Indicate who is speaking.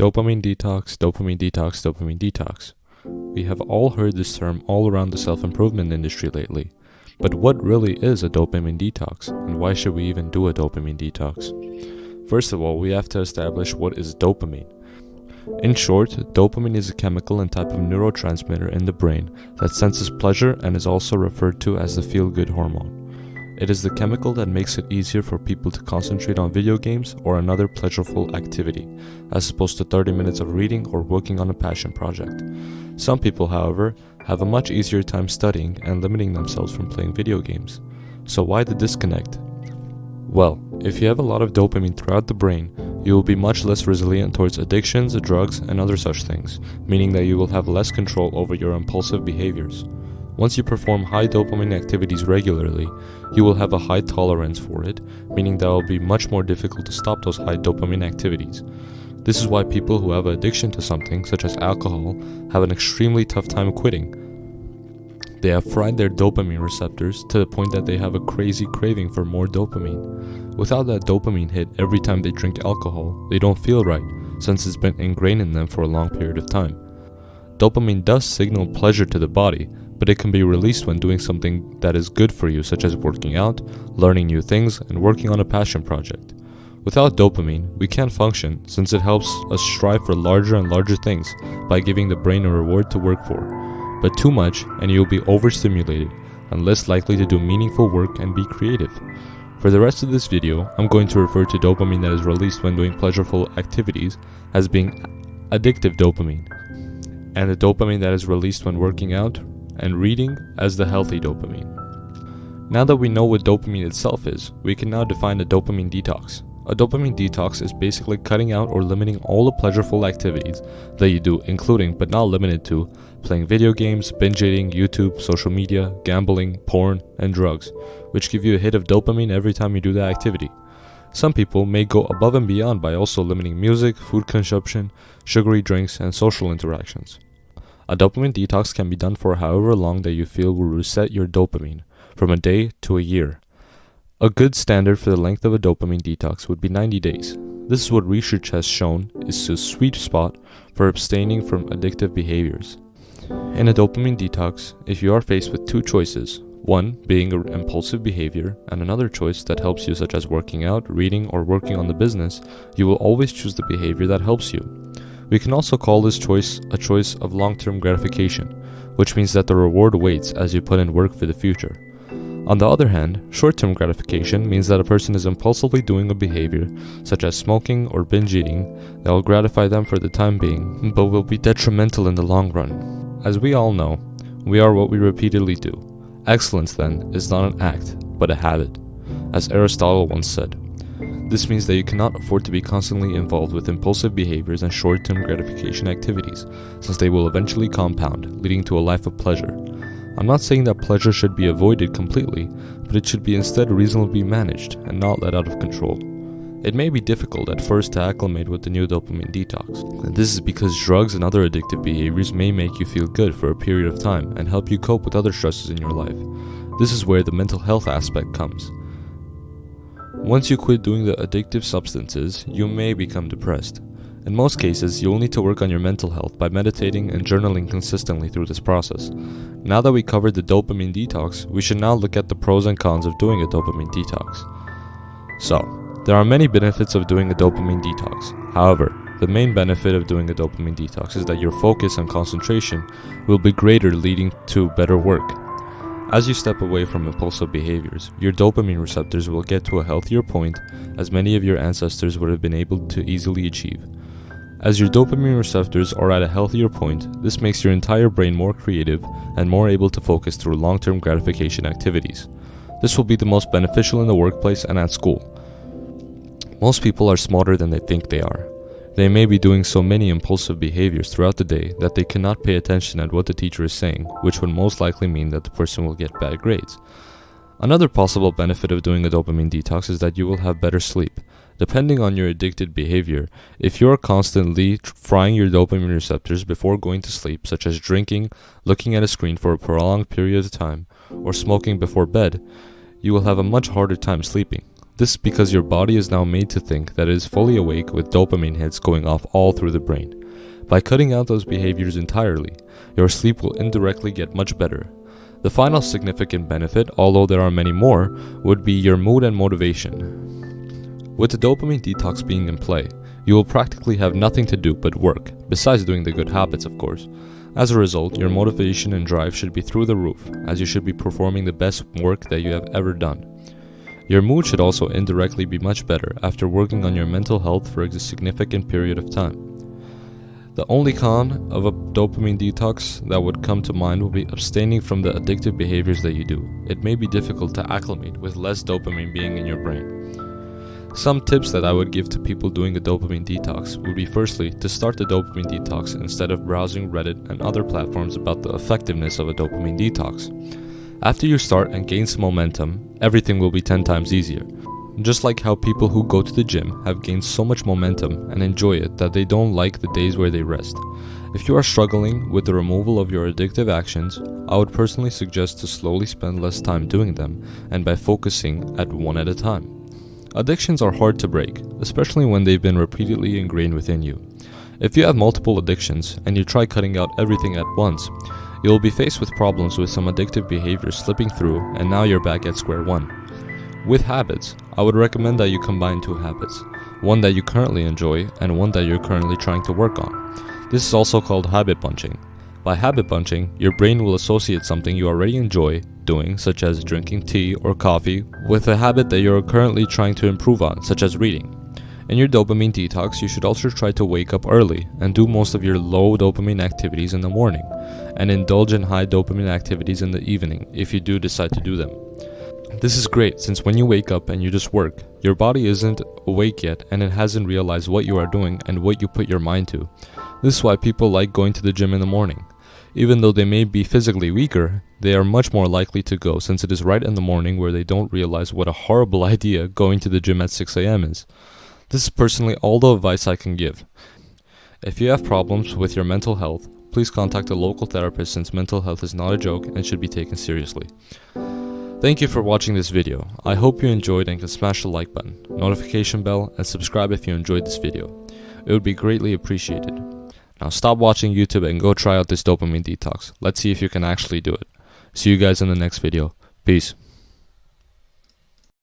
Speaker 1: Dopamine detox, dopamine detox, dopamine detox. We have all heard this term all around the self-improvement industry lately. But what really is a dopamine detox, and why should we even do a dopamine detox? First of all, we have to establish what is dopamine. In short, dopamine is a chemical and type of neurotransmitter in the brain that senses pleasure and is also referred to as the feel-good hormone. It is the chemical that makes it easier for people to concentrate on video games or another pleasurable activity, as opposed to 30 minutes of reading or working on a passion project. Some people, however, have a much easier time studying and limiting themselves from playing video games. So why the disconnect? Well, if you have a lot of dopamine throughout the brain, you will be much less resilient towards addictions, drugs, and other such things, meaning that you will have less control over your impulsive behaviors. Once you perform high dopamine activities regularly, you will have a high tolerance for it, meaning that it will be much more difficult to stop those high dopamine activities. This is why people who have addiction to something, such as alcohol, have an extremely tough time quitting. They have fried their dopamine receptors to the point that they have a crazy craving for more dopamine. Without that dopamine hit every time they drink alcohol, they don't feel right, since it's been ingrained in them for a long period of time. Dopamine does signal pleasure to the body, but it can be released when doing something that is good for you, such as working out, learning new things, and working on a passion project. Without dopamine, we can't function, since it helps us strive for larger and larger things by giving the brain a reward to work for. But too much, and you'll be overstimulated and less likely to do meaningful work and be creative. For the rest of this video, I'm going to refer to dopamine that is released when doing pleasurable activities as being addictive dopamine, and the dopamine that is released when working out and reading as the healthy dopamine. Now that we know what dopamine itself is, we can now define a dopamine detox. A dopamine detox is basically cutting out or limiting all the pleasurable activities that you do, including but not limited to playing video games, binge eating, YouTube, social media, gambling, porn, and drugs, which give you a hit of dopamine every time you do that activity. Some people may go above and beyond by also limiting music, food consumption, sugary drinks, and social interactions. A dopamine detox can be done for however long that you feel will reset your dopamine, from a day to a year. A good standard for the length of a dopamine detox would be 90 days. This is what research has shown is a sweet spot for abstaining from addictive behaviors. In a dopamine detox, if you are faced with two choices, one being an impulsive behavior and another choice that helps you, such as working out, reading, or working on the business, you will always choose the behavior that helps you. We can also call this choice a choice of long-term gratification, which means that the reward waits as you put in work for the future. On the other hand, short-term gratification means that a person is impulsively doing a behavior, such as smoking or binge eating, that will gratify them for the time being, but will be detrimental in the long run. As we all know, we are what we repeatedly do. Excellence, then, is not an act, but a habit, as Aristotle once said. This means that you cannot afford to be constantly involved with impulsive behaviors and short-term gratification activities, since they will eventually compound, leading to a life of pleasure. I'm not saying that pleasure should be avoided completely, but it should be instead reasonably managed and not let out of control. It may be difficult at first to acclimate with the new dopamine detox, and this is because drugs and other addictive behaviors may make you feel good for a period of time and help you cope with other stresses in your life. This is where the mental health aspect comes. Once you quit doing the addictive substances, you may become depressed. In most cases, you will need to work on your mental health by meditating and journaling consistently through this process. Now that we covered the dopamine detox, we should now look at the pros and cons of doing a dopamine detox. So, there are many benefits of doing a dopamine detox. However, the main benefit of doing a dopamine detox is that your focus and concentration will be greater, leading to better work. As you step away from impulsive behaviors, your dopamine receptors will get to a healthier point, as many of your ancestors would have been able to easily achieve. As your dopamine receptors are at a healthier point, this makes your entire brain more creative and more able to focus through long-term gratification activities. This will be the most beneficial in the workplace and at school. Most people are smarter than they think they are. They may be doing so many impulsive behaviors throughout the day that they cannot pay attention at what the teacher is saying, which would most likely mean that the person will get bad grades. Another possible benefit of doing a dopamine detox is that you will have better sleep. Depending on your addicted behavior, if you are constantly frying your dopamine receptors before going to sleep, such as drinking, looking at a screen for a prolonged period of time, or smoking before bed, you will have a much harder time sleeping. This is because your body is now made to think that it is fully awake with dopamine hits going off all through the brain. By cutting out those behaviors entirely, your sleep will indirectly get much better. The final significant benefit, although there are many more, would be your mood and motivation. With the dopamine detox being in play, you will practically have nothing to do but work, besides doing the good habits, of course. As a result, your motivation and drive should be through the roof, as you should be performing the best work that you have ever done. Your mood should also indirectly be much better after working on your mental health for a significant period of time. The only con of a dopamine detox that would come to mind would be abstaining from the addictive behaviors that you do. It may be difficult to acclimate with less dopamine being in your brain. Some tips that I would give to people doing a dopamine detox would be, firstly, to start the dopamine detox instead of browsing Reddit and other platforms about the effectiveness of a dopamine detox. After you start and gain some momentum, everything will be 10 times easier. Just like how people who go to the gym have gained so much momentum and enjoy it that they don't like the days where they rest. If you are struggling with the removal of your addictive actions, I would personally suggest to slowly spend less time doing them and by focusing at one at a time. Addictions are hard to break, especially when they've been repeatedly ingrained within you. If you have multiple addictions and you try cutting out everything at once, you will be faced with problems with some addictive behaviors slipping through, and now you're back at square one. With habits, I would recommend that you combine two habits, one that you currently enjoy and one that you're currently trying to work on. This is also called habit bunching. By habit bunching, your brain will associate something you already enjoy doing, such as drinking tea or coffee, with a habit that you're currently trying to improve on, such as reading. In your dopamine detox, you should also try to wake up early and do most of your low dopamine activities in the morning, and indulge in high dopamine activities in the evening if you do decide to do them. This is great since when you wake up and you just work, your body isn't awake yet and it hasn't realized what you are doing and what you put your mind to. This is why people like going to the gym in the morning. Even though they may be physically weaker, they are much more likely to go since it is right in the morning where they don't realize what a horrible idea going to the gym at 6 a.m. is. This is personally all the advice I can give. If you have problems with your mental health, please contact a local therapist since mental health is not a joke and should be taken seriously. Thank you for watching this video. I hope you enjoyed and can smash the like button, notification bell, and subscribe if you enjoyed this video. It would be greatly appreciated. Now stop watching YouTube and go try out this dopamine detox. Let's see if you can actually do it. See you guys in the next video. Peace.